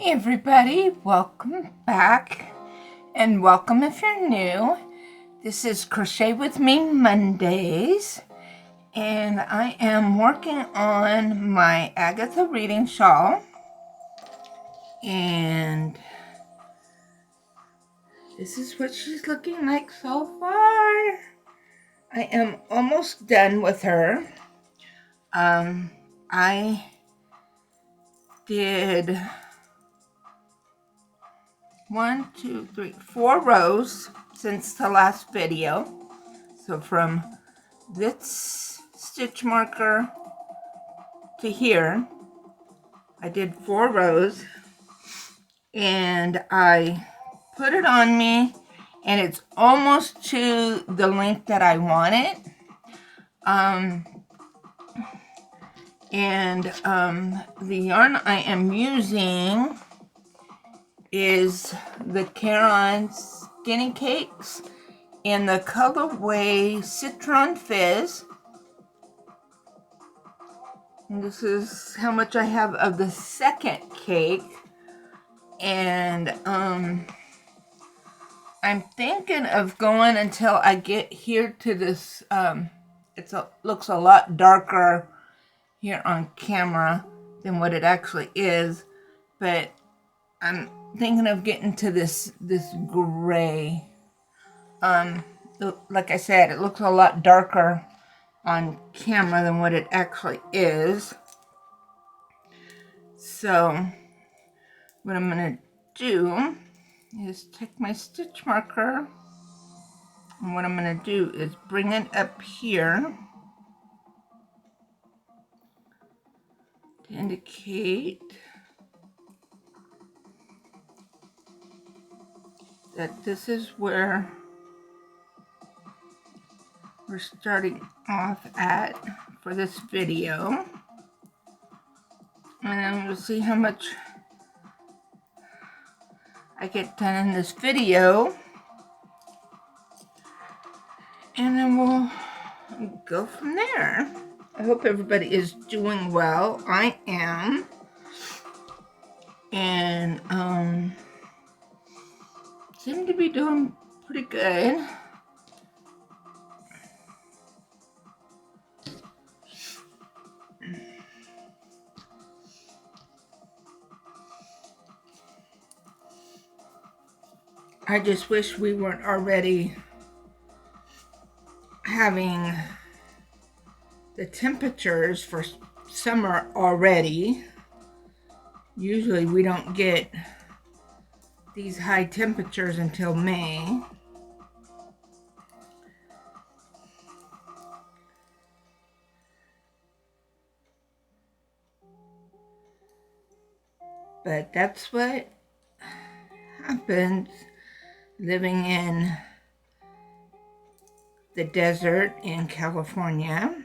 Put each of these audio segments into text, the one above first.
Hey everybody, welcome back and welcome if you're new. This is Crochet with Me Mondays and I am working on my Agatha reading shawl and this is what she's looking like so far. I am almost done with her. I did 4 rows since the last video. So from this stitch marker to here, I did 4 rows and I put it on me and it's almost to the length that I want it. The yarn I am using is the Caron Skinny Cakes in the colorway Citron Fizz. And this is how much I have of the second cake. And I'm thinking of going until I get here to this, looks a lot darker here on camera than what it actually is. But I'm thinking of getting to this gray. Like I said, it looks a lot darker on camera than what it actually is. So what I'm going to do is take my stitch marker and what I'm going to do is bring it up here to indicate that this is where we're starting off at for this video. And then we'll see how much I get done in this video. And then we'll go from there. I hope everybody is doing well. I am. And seem to be doing pretty good. I just wish we weren't already having the temperatures for summer already. Usually we don't get these high temperatures until May. But that's what happens living in the desert in California.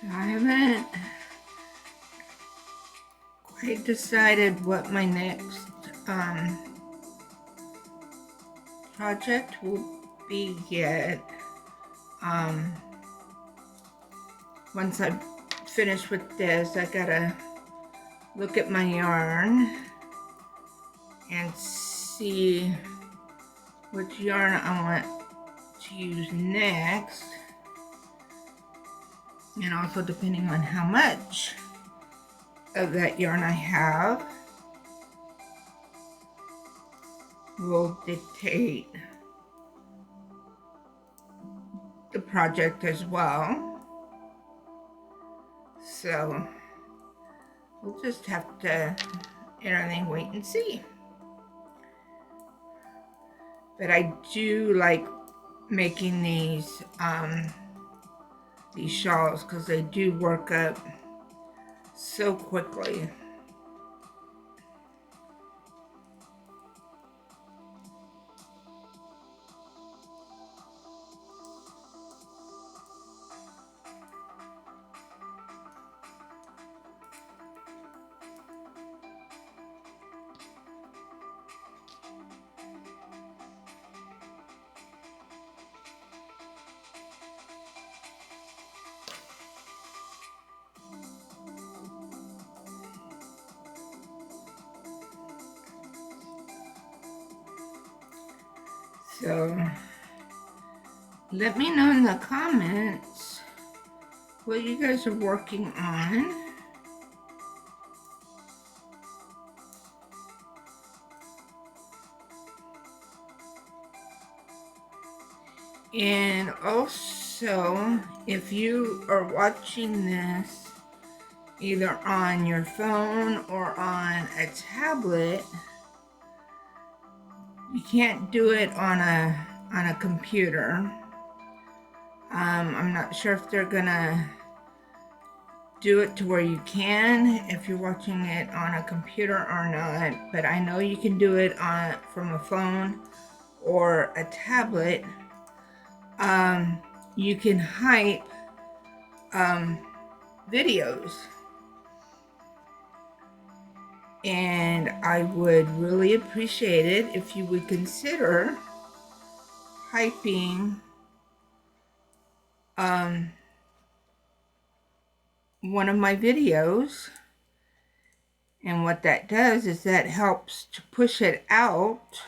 I haven't quite decided what my next project will be yet. Once I finish with this, I gotta look at my yarn and see which yarn I want to use next, and also depending on how much of that yarn I have will dictate the project as well. So we'll just have to wait and see. But I do like making these shawls because they do work up so quickly. So let me know in the comments what you guys are working on. And also, if you are watching this either on your phone or on a tablet, you can't do it on a computer. I'm not sure if they're gonna do it to where you can if you're watching it on a computer or not, but I know you can do it from a phone or a tablet. You can hype videos, and I would really appreciate it if you would consider hyping one of my videos. And what that does is that helps to push it out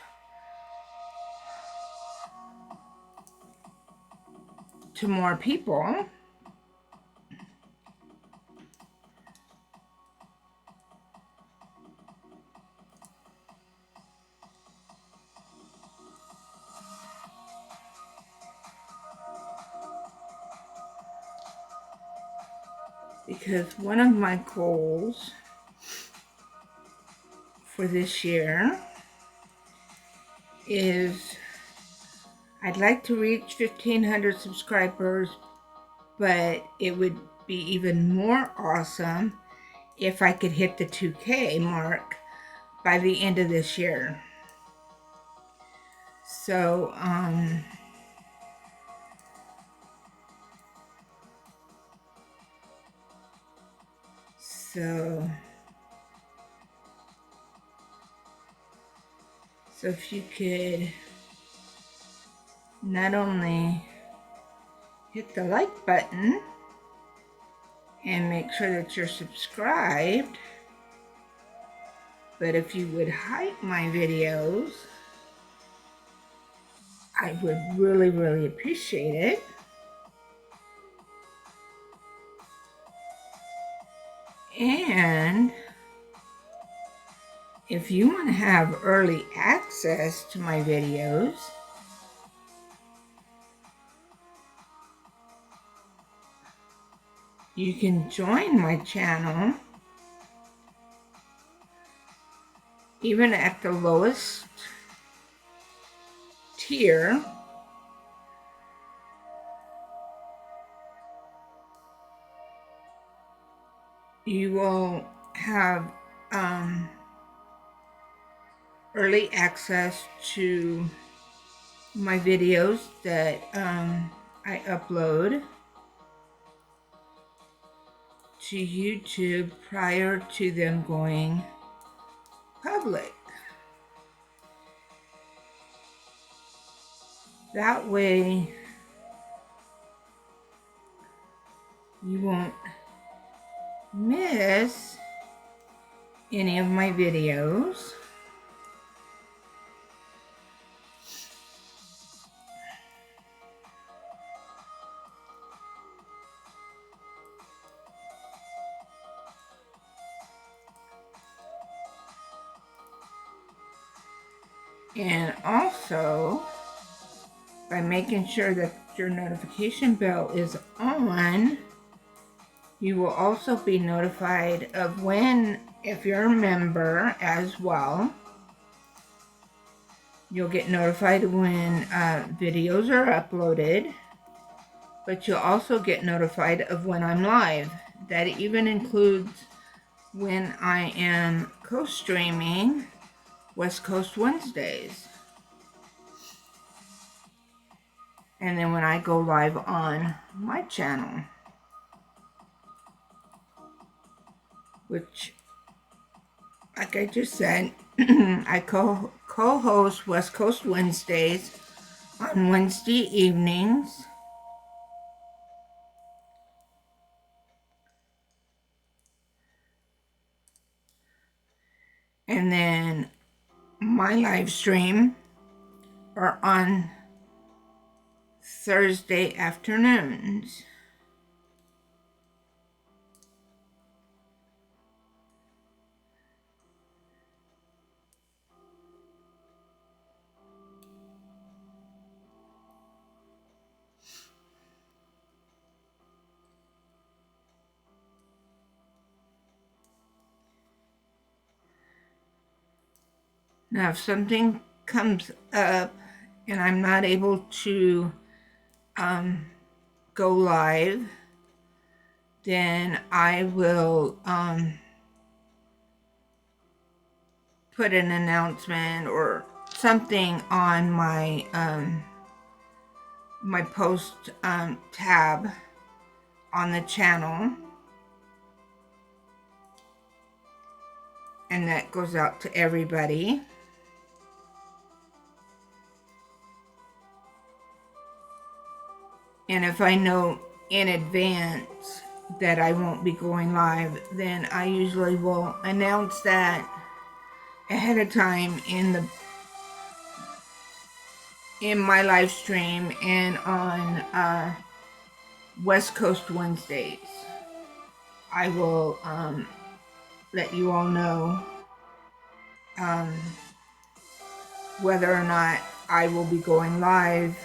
to more people. Because one of my goals for this year is I'd like to reach 1,500 subscribers, but it would be even more awesome if I could hit the 2K mark by the end of this year. So, So if you could not only hit the like button and make sure that you're subscribed, but if you would hype my videos, I would really, really appreciate it. And if you want to have early access to my videos, you can join my channel even at the lowest tier. You will have early access to my videos that I upload to YouTube prior to them going public. That way you won't miss any of my videos. And also, by making sure that your notification bell is on, you will also be notified of when, if you're a member as well, you'll get notified when videos are uploaded, but you'll also get notified of when I'm live. That even includes when I am co-streaming West Coast Wednesdays. And then when I go live on my channel, which, like I just said, I co-host West Coast Wednesdays on Wednesday evenings. And then my live stream are on Thursday afternoons. Now, if something comes up and I'm not able to go live, then I will put an announcement or something on my my post tab on the channel, and that goes out to everybody. And if I know in advance that I won't be going live, then I usually will announce that ahead of time in my live stream and on West Coast Wednesdays. I will let you all know whether or not I will be going live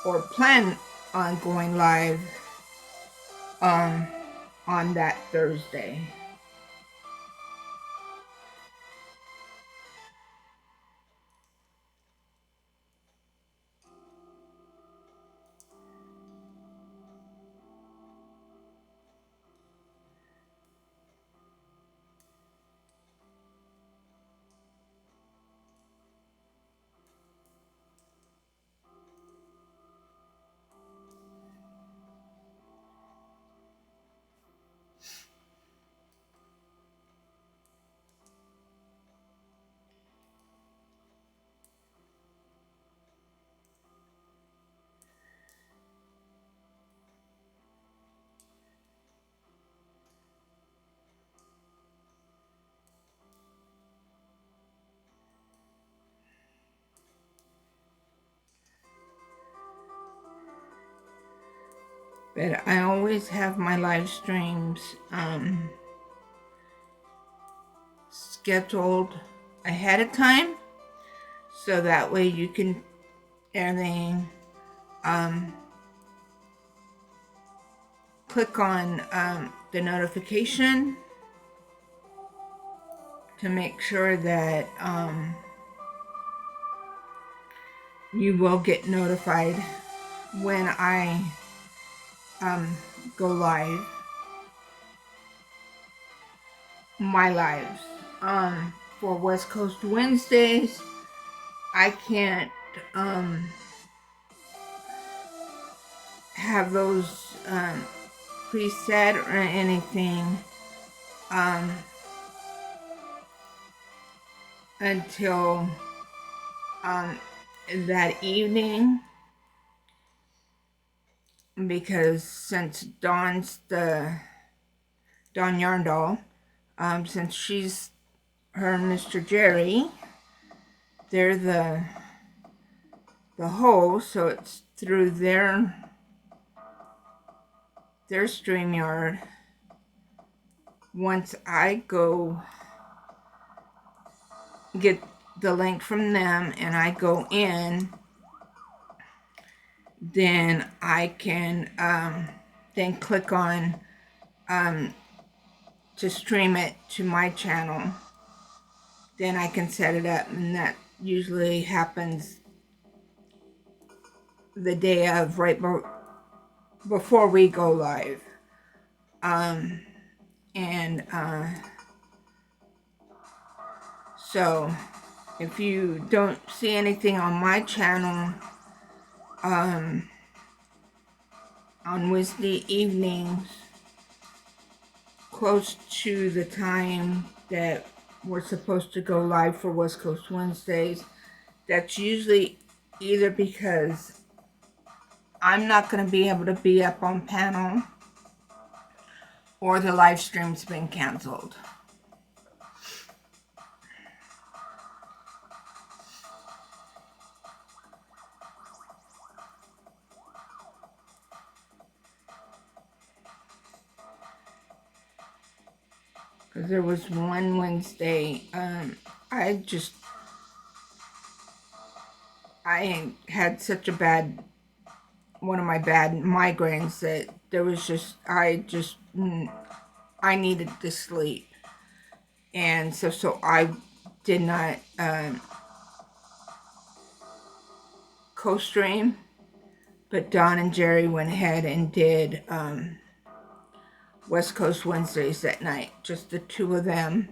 or plan on going live on that Thursday. But I always have my live streams scheduled ahead of time, so that way you can everything click on the notification to make sure that you will get notified when I go live. My lives for West Coast Wednesdays, I can't have those preset or anything until that evening, because since Dawn's Dawn Yarndall, since she's her and Mr. Jerry, they're the host, so it's through their StreamYard. Once I go get the link from them and I go in, then I can then click on to stream it to my channel. Then I can set it up, and that usually happens the day of, right before we go live. So if you don't see anything on my channel on Wednesday evenings close to the time that we're supposed to go live for West Coast Wednesdays, that's usually either because I'm not going to be able to be up on panel, or the live stream's been canceled. Because there was one Wednesday, I had such a one of my bad migraines that there was I needed to sleep. And so I did not co-stream, but Dawn and Jerry went ahead and did West Coast Wednesdays that night, just the two of them.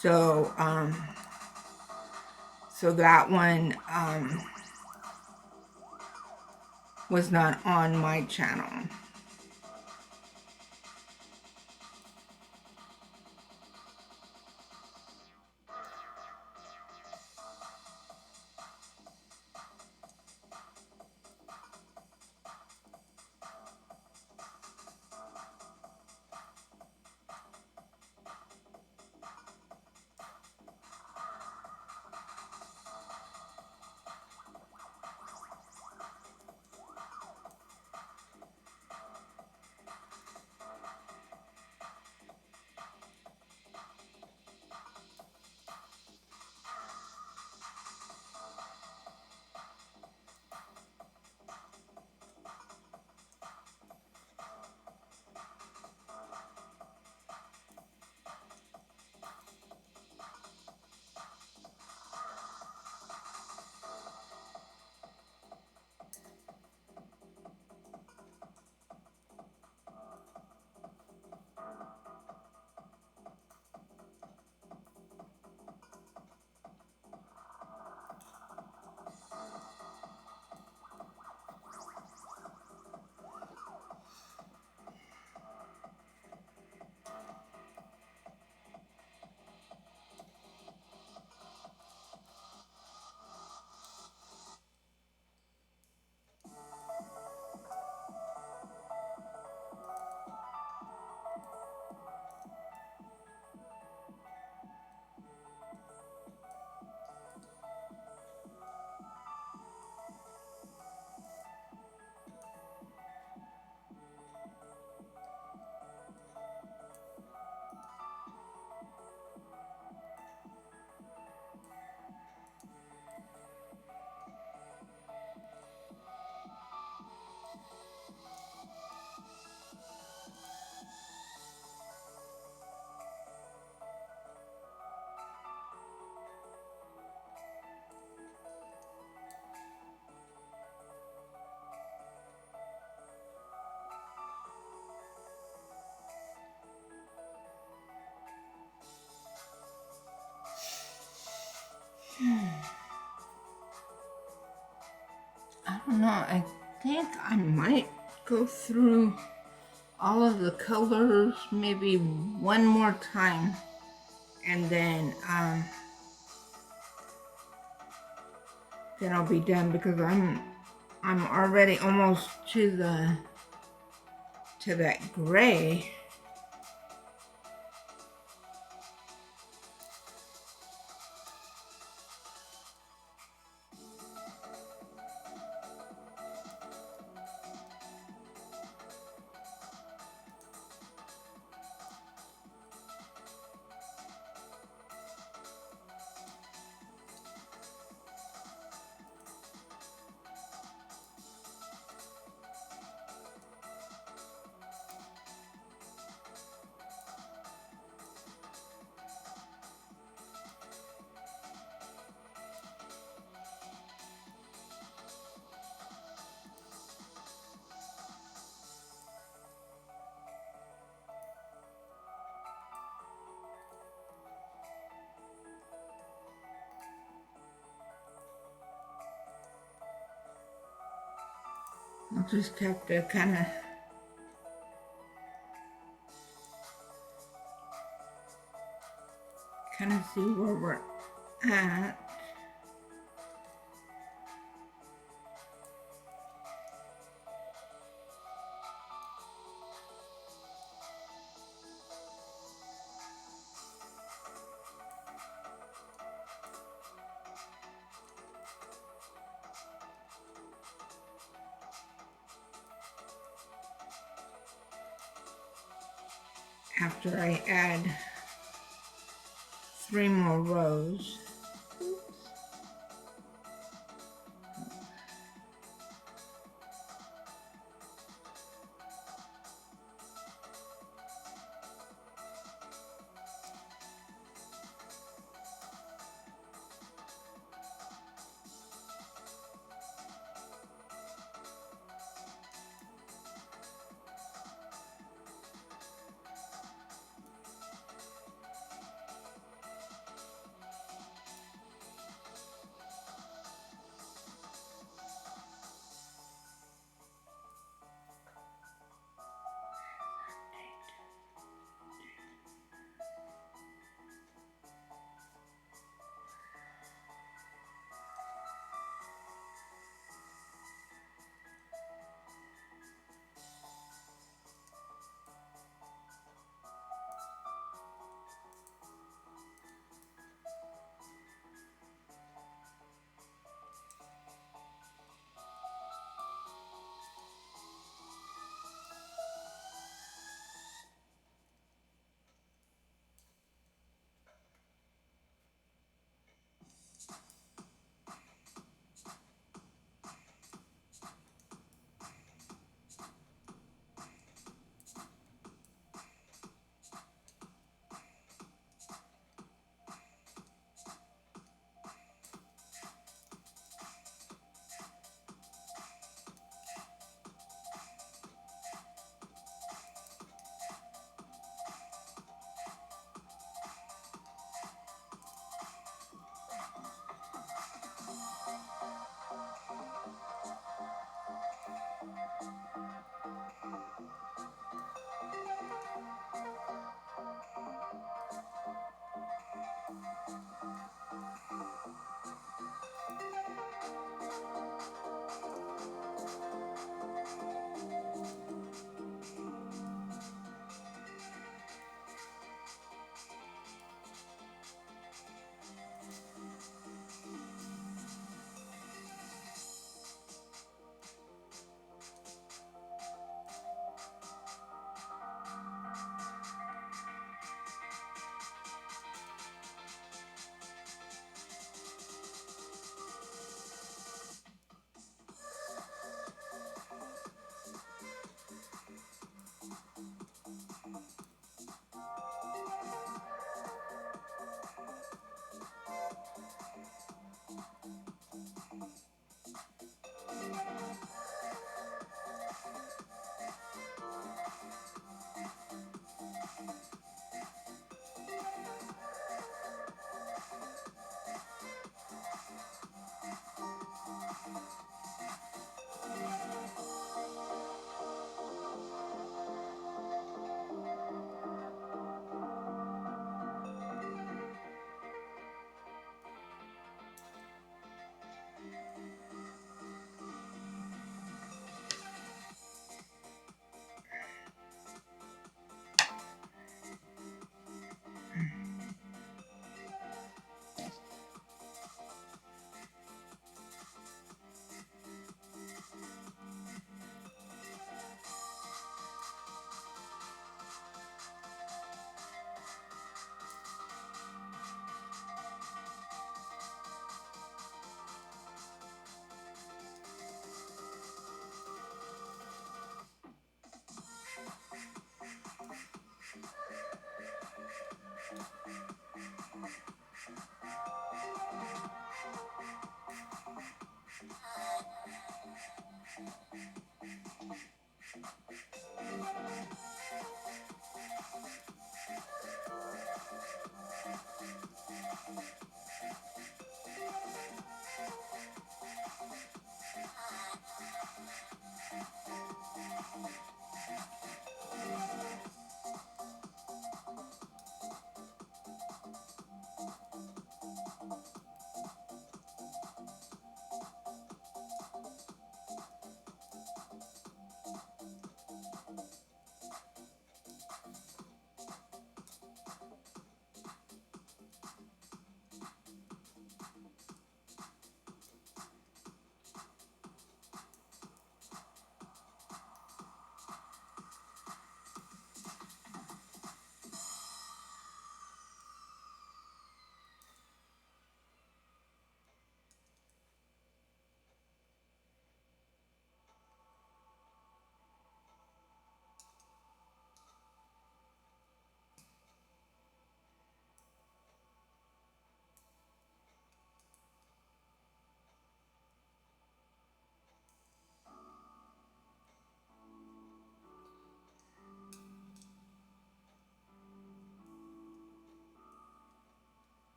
So so that one was not on my channel. I don't know, I think I might go through all of the colors maybe one more time, and then then I'll be done, because I'm already almost to that gray. I'll just have to kind of see where we're at. After I add 3 more rows.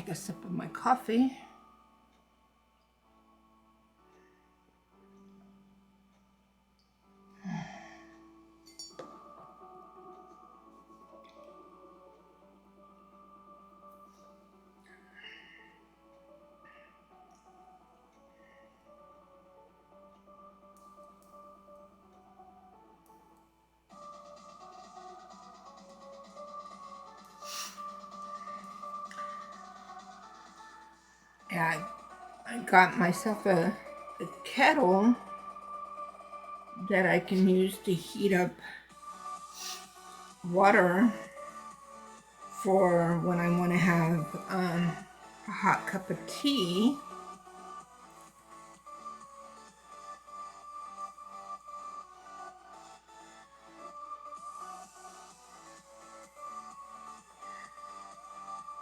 take a sip of my coffee. Yeah, I got myself a kettle that I can use to heat up water for when I want to have a hot cup of tea.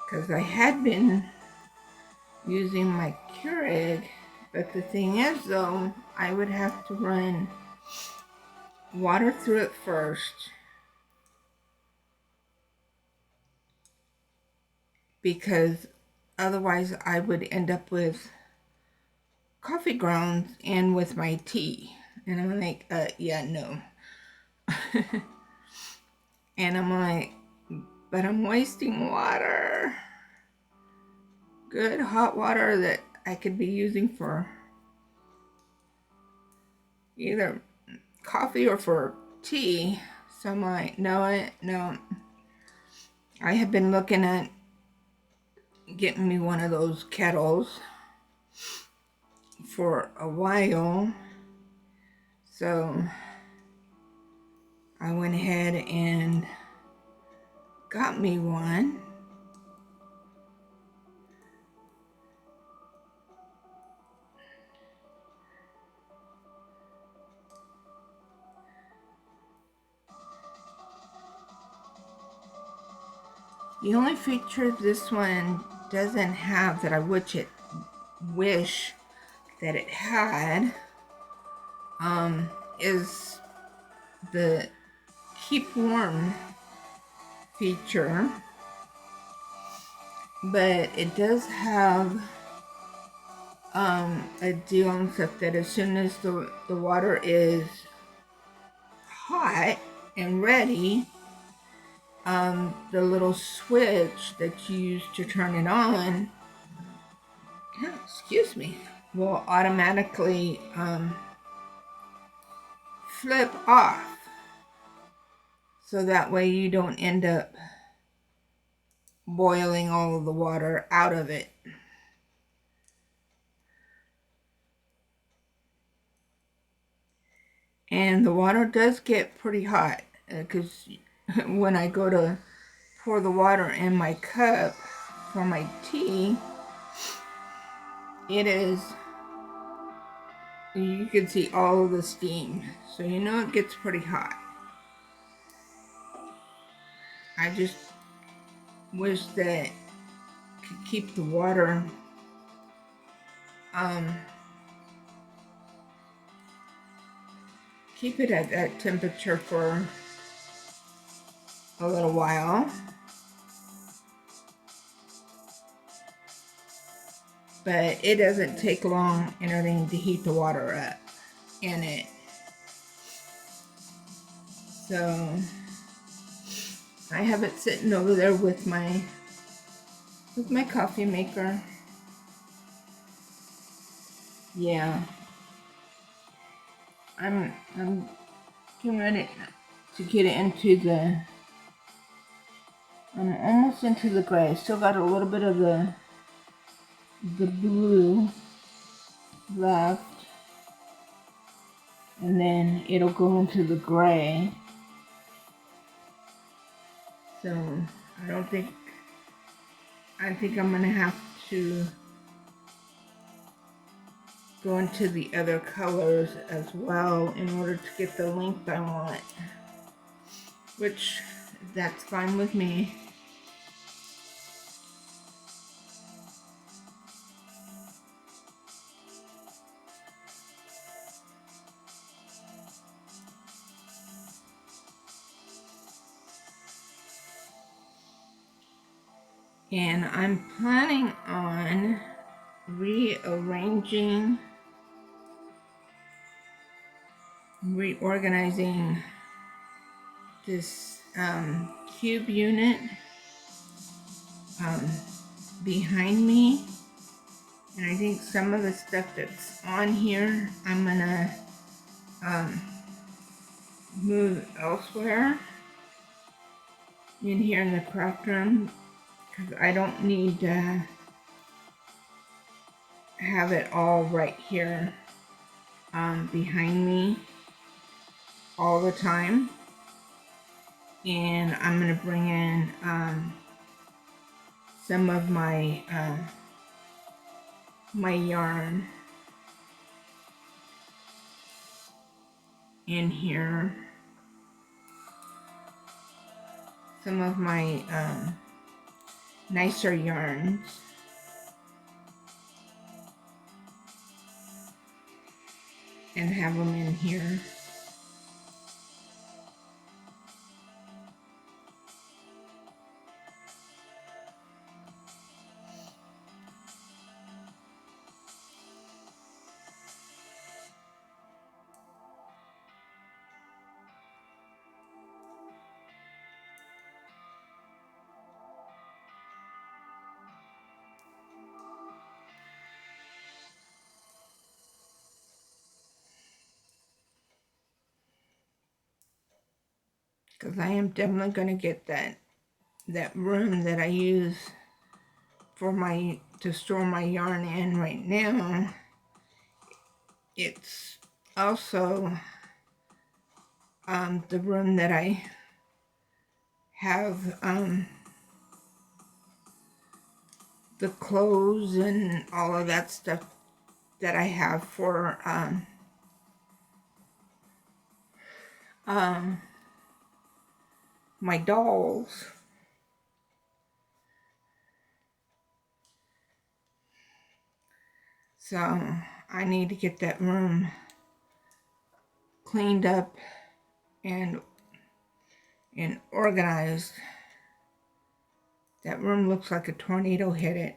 Because I had been using my Keurig, but the thing is though, I would have to run water through it first because otherwise I would end up with coffee grounds in with my tea. And I'm like, yeah, no. And I'm like, but I'm wasting water. Good hot water that I could be using for either coffee or for tea. So I'm like, no. I have been looking at getting me one of those kettles for a while. So I went ahead and got me one. The only feature this one doesn't have that I wish that it had is the keep warm feature, but it does have a deal and stuff that as soon as the water is hot and ready, the little switch that you use to turn it on, excuse me, will automatically flip off. So that way you don't end up boiling all of the water out of it. And the water does get pretty hot because when I go to pour the water in my cup for my tea, it is, you can see all of the steam. So you know it gets pretty hot. I just wish that I could keep the water keep it at that temperature for a little while. But it doesn't take long and everything to heat the water up in it. So I have it sitting over there with my coffee maker. Yeah. I'm getting ready to get into I'm almost into the gray. I still got a little bit of the blue left, and then it'll go into the gray. So I think I'm gonna have to go into the other colors as well in order to get the length I want, which that's fine with me. And I'm planning on rearranging, reorganizing this cube unit behind me. And I think some of the stuff that's on here, I'm gonna move elsewhere in here in the craft room, because I don't need to have it all right here behind me all the time. And I'm gonna bring in some of my my yarn in here, some of my nicer yarns, and have them in here. Because I am definitely going to get that room that I use for to store my yarn in right now. It's also the room that I have the clothes and all of that stuff that I have for my dolls. So I need to get that room cleaned up and organized. That room looks like a tornado hit it.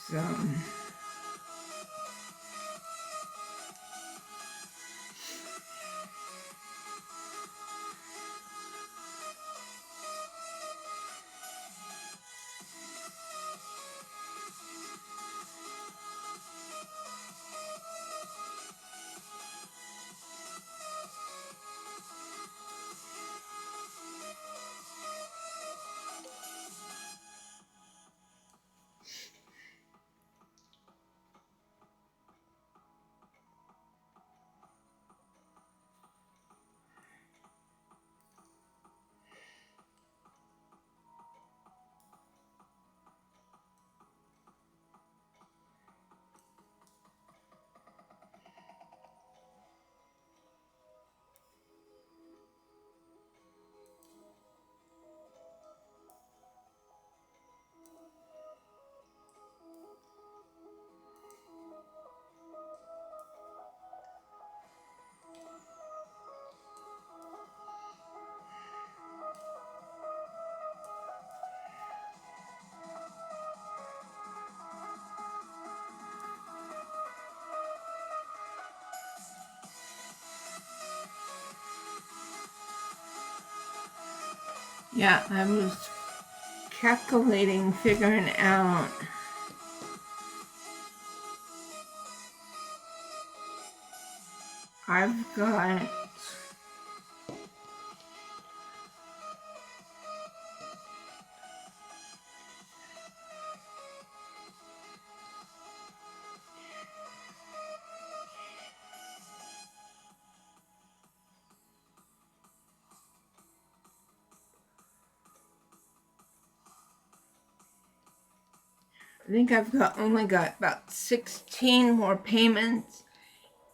So yeah, I was calculating, figuring out I've got I think only got about 16 more payments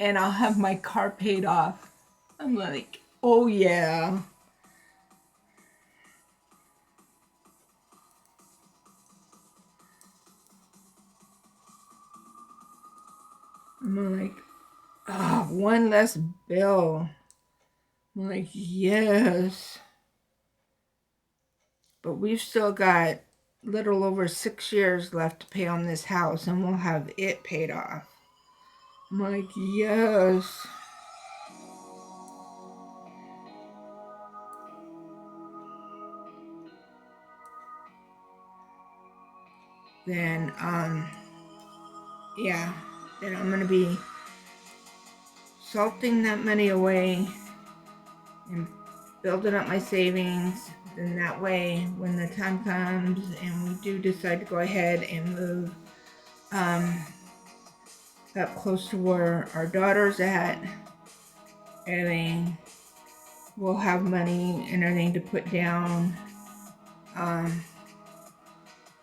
and I'll have my car paid off. I'm like, oh yeah. I'm like, oh, one less bill. I'm like, yes. But we've still got little over 6 years left to pay on this house and we'll have it paid off. I'm like, yes. Then, yeah, then I'm going to be salting that money away and building up my savings. Then that way, when the time comes and we do decide to go ahead and move up close to where our daughter's at, everything, we'll have money and everything to put down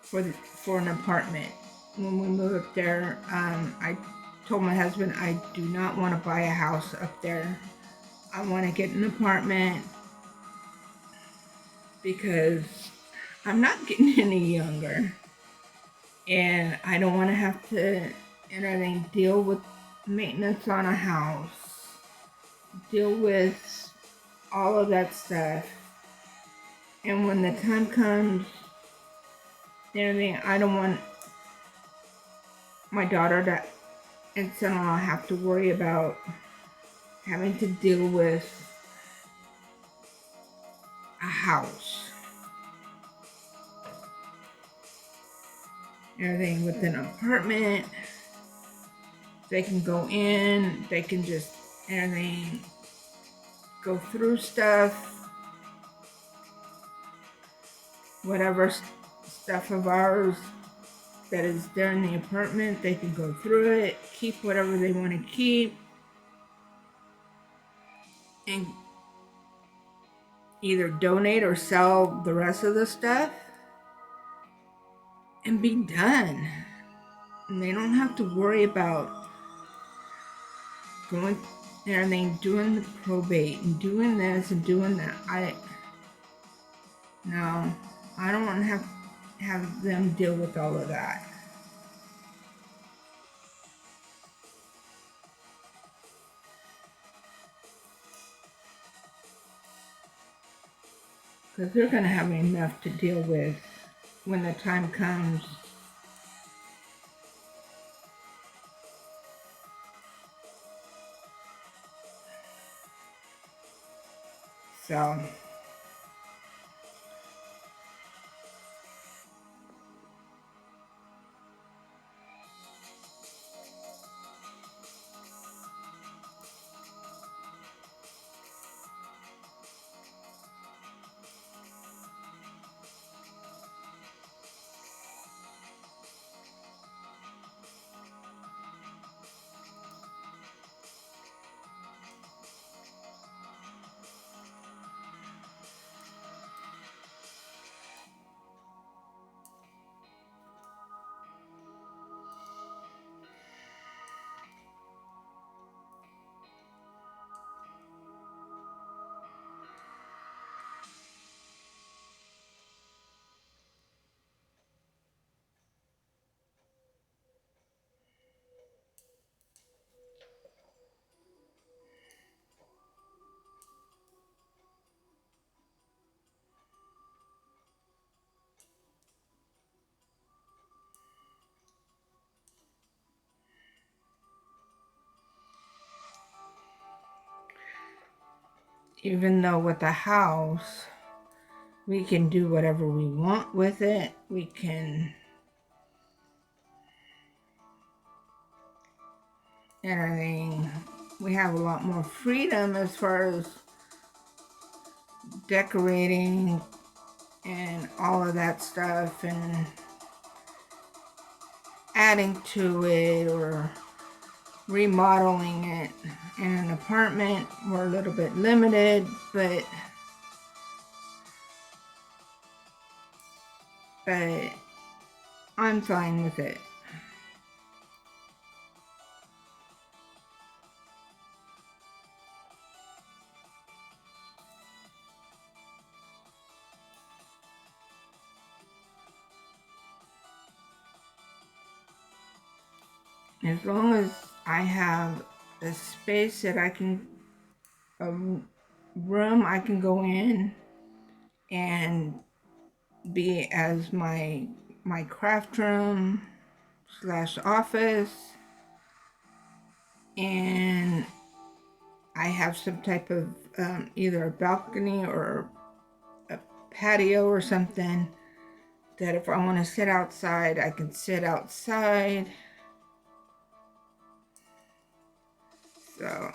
for an apartment. When we move up there, I told my husband I do not want to buy a house up there. I want to get an apartment because I'm not getting any younger. And I don't want to have to deal with maintenance on a house, deal with all of that stuff. And when the time comes, I don't want my daughter to and son-in-law have to worry about having to deal with a house. Everything with an apartment, they can go in, they can just go through stuff, whatever stuff of ours that is there in the apartment, they can go through it, keep whatever they want to keep, and either donate or sell the rest of the stuff and be done. And they don't have to worry about going there and doing the probate and doing this and doing that. I don't want to have them deal with all of that. Because they're going to have enough to deal with when the time comes. So, even though with the house, we can do whatever we want with it. We can we have a lot more freedom as far as decorating and all of that stuff and adding to it or remodeling it. In an apartment, we're a little bit limited, but I'm fine with it. As long as I have a space that I can, a room I can go in and be as my craft room slash office, and I have some type of either a balcony or a patio or something that if I want to sit outside, I can sit outside. So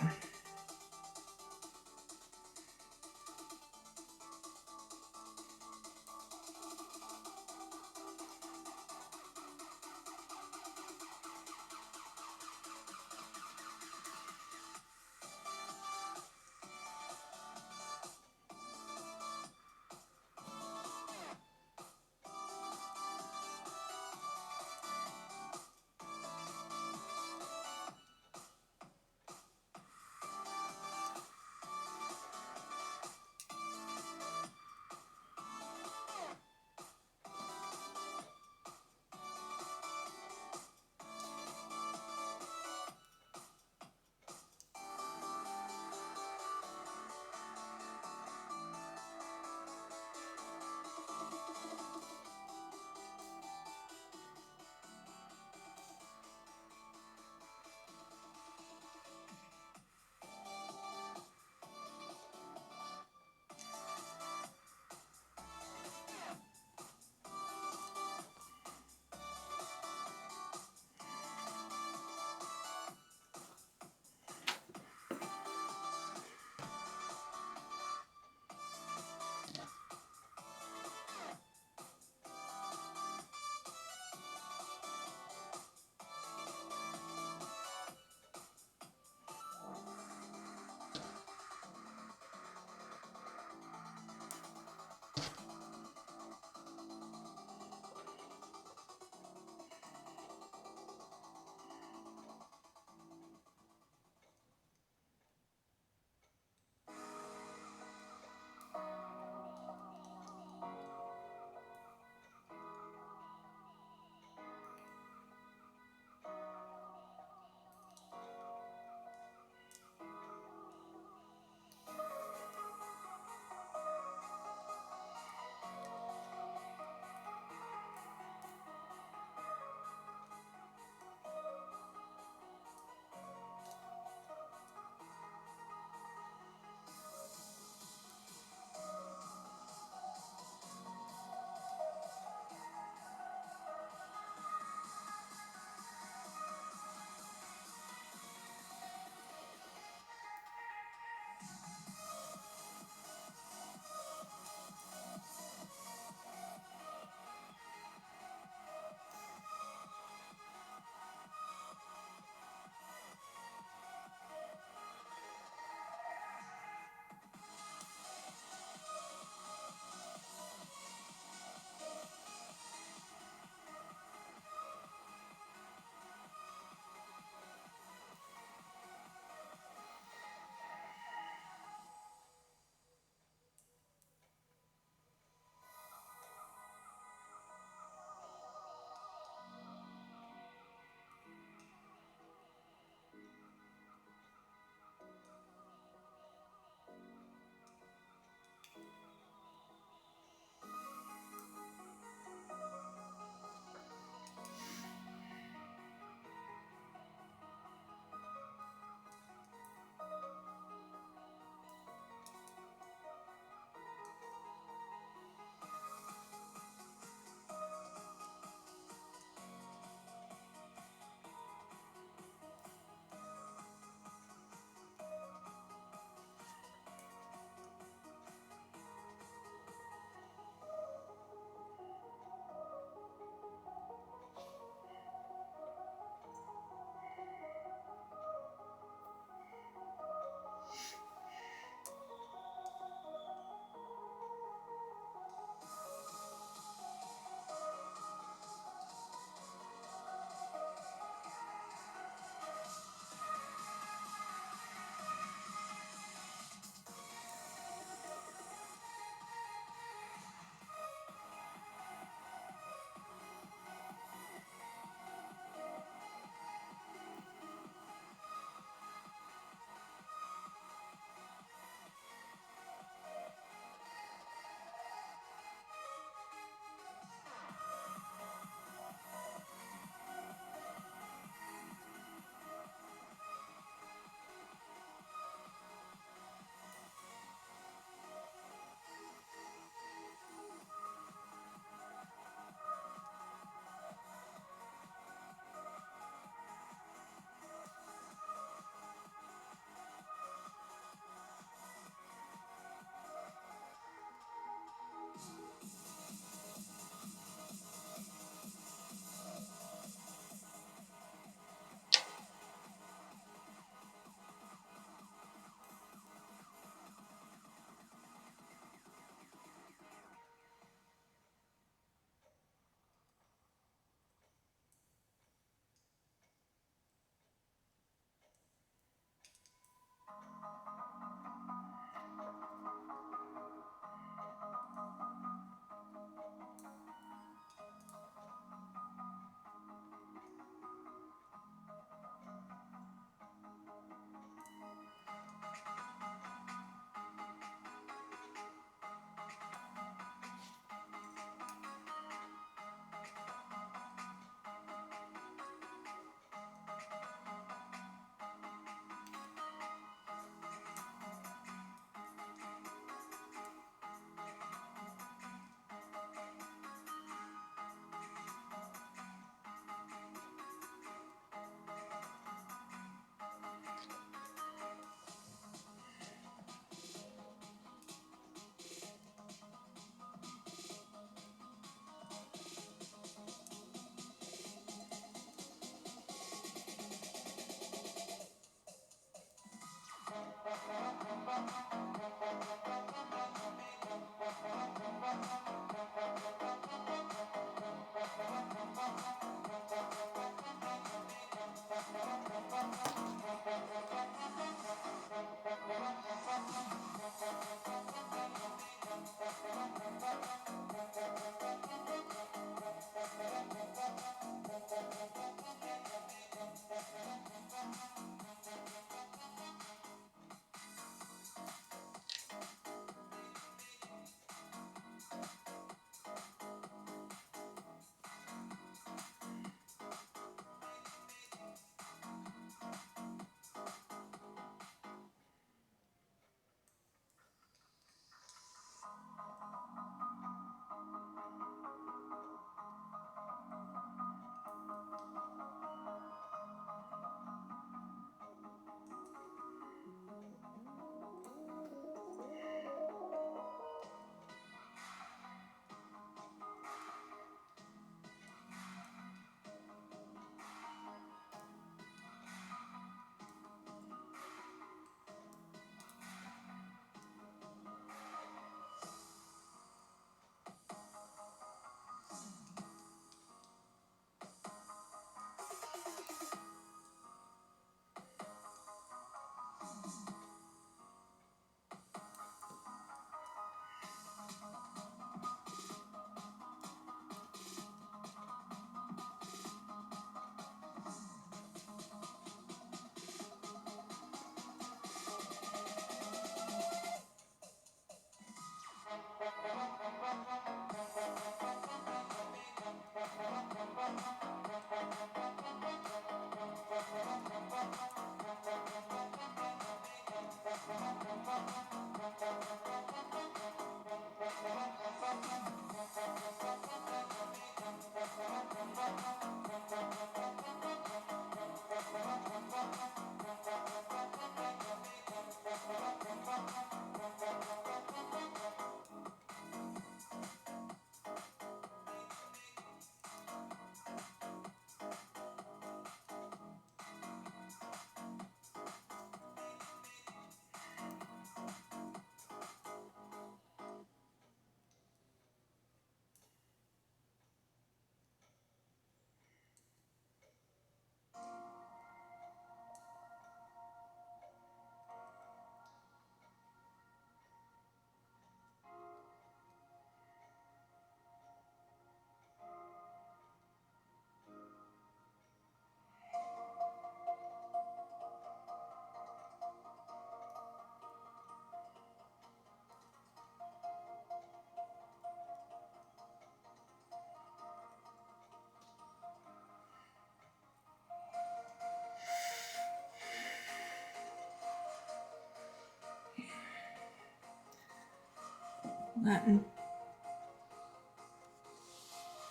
Gotten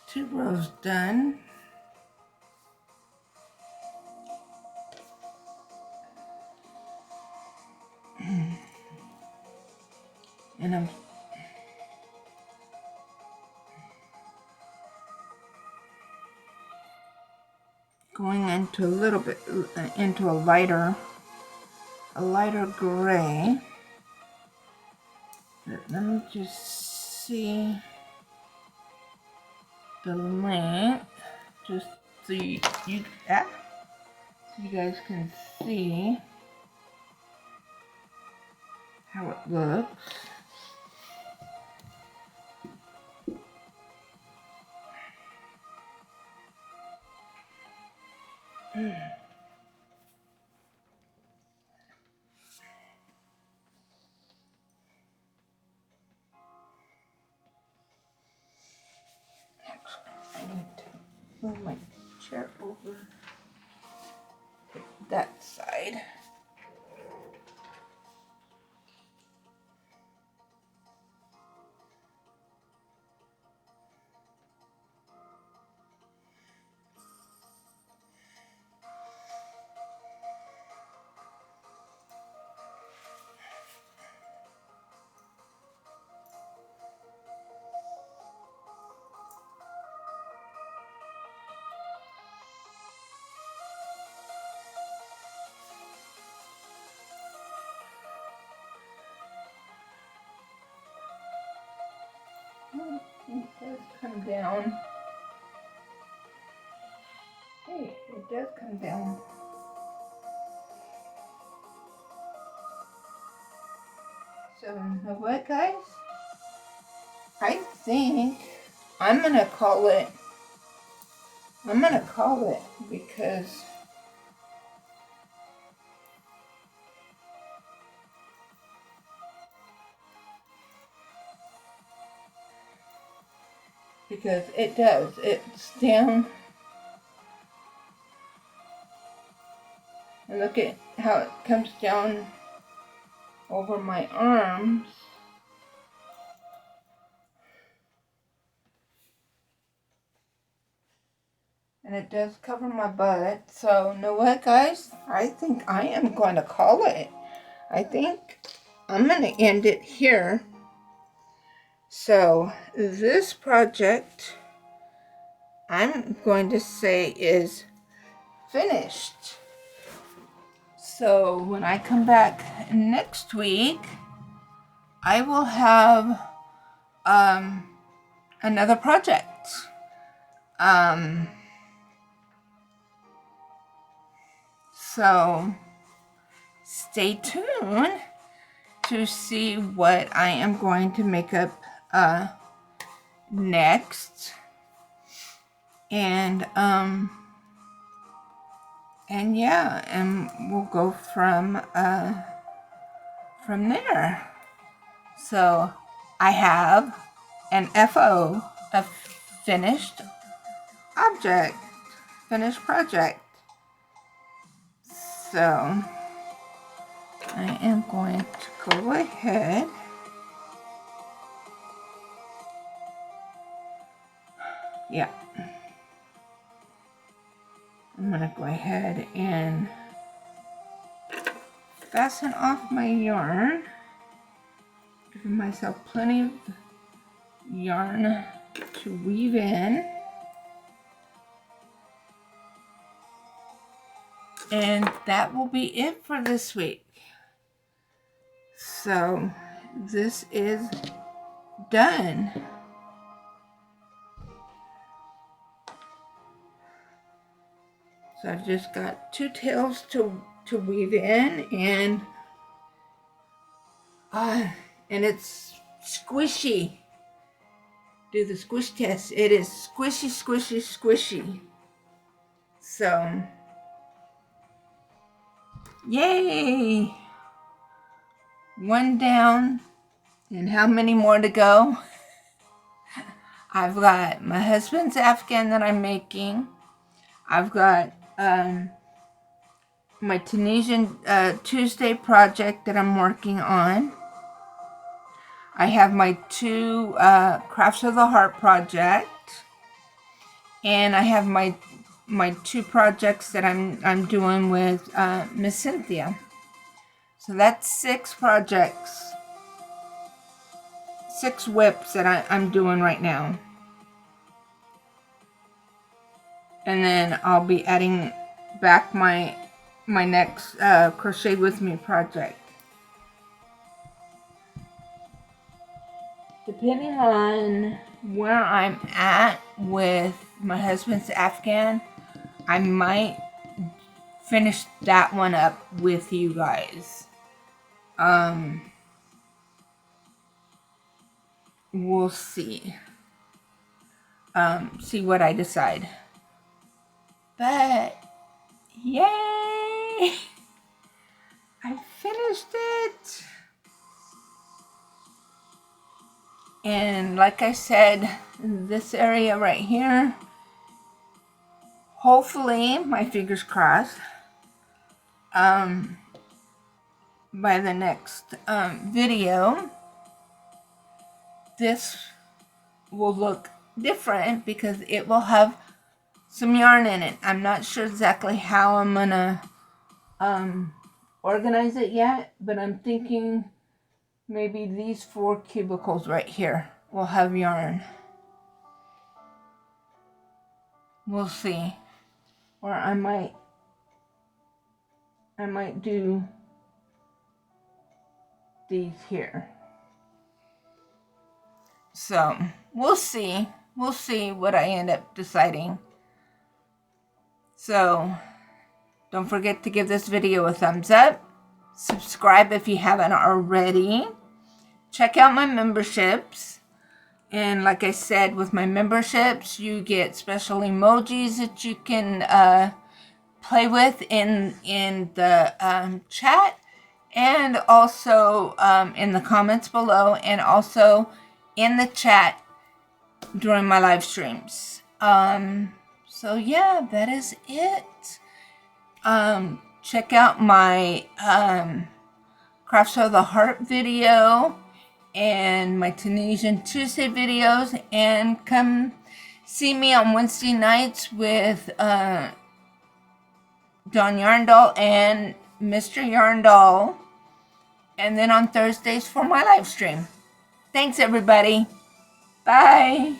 2 rows done. And I'm going into a little bit into a lighter gray. Let me just see the length, just so you guys can see how it looks. I need to move my chair over to that side. It does come down. Hey, it does come down. So, you know what, guys? I think I'm gonna call it. Because it does. It's down. And look at how it comes down over my arms. And it does cover my butt. So, you know what, guys? I think I am going to call it. I think I'm going to end it here. So, this project, I'm going to say, is finished. So, when I come back next week, I will have another project. So stay tuned to see what I am going to make up next. And yeah, and we'll go from there. So I have an FO, a finished project. So I am going to go ahead I'm going to go ahead and fasten off my yarn, giving myself plenty of yarn to weave in. And that will be it for this week. So this is done. So I've just got 2 tails to weave in, and it's squishy. Do the squish test. It is squishy, squishy, squishy. So, yay! 1 down, and how many more to go? I've got my husband's Afghan that I'm making. I've got my Tunisian Tuesday project that I'm working on. I have my 2 Crafts of the Heart project, and I have my 2 projects that I'm doing with Miss Cynthia. So that's 6 projects, 6 whips that I'm doing right now. And then I'll be adding back my next Crochet With Me project. Depending on where I'm at with my husband's Afghan, I might finish that one up with you guys. We'll see. See what I decide. But, yay! I finished it! And like I said, this area right here, hopefully, my fingers crossed, by the next video, this will look different because it will have some yarn in it. I'm not sure exactly how I'm gonna organize it yet, but I'm thinking maybe these 4 cubicles right here will have yarn. We'll see. Or I might do these here. So we'll see. We'll see what I end up deciding. So don't forget to give this video a thumbs up. Subscribe if you haven't already. Check out my memberships. And like I said, with my memberships, you get special emojis that you can play with in the chat, and also in the comments below, and also in the chat during my live streams. So yeah, that is it. Check out my Crafts of the Heart video and my Tunisian Tuesday videos, and come see me on Wednesday nights with Don Yarndall and Mr. Yarndall, and then on Thursdays for my live stream. Thanks everybody. Bye.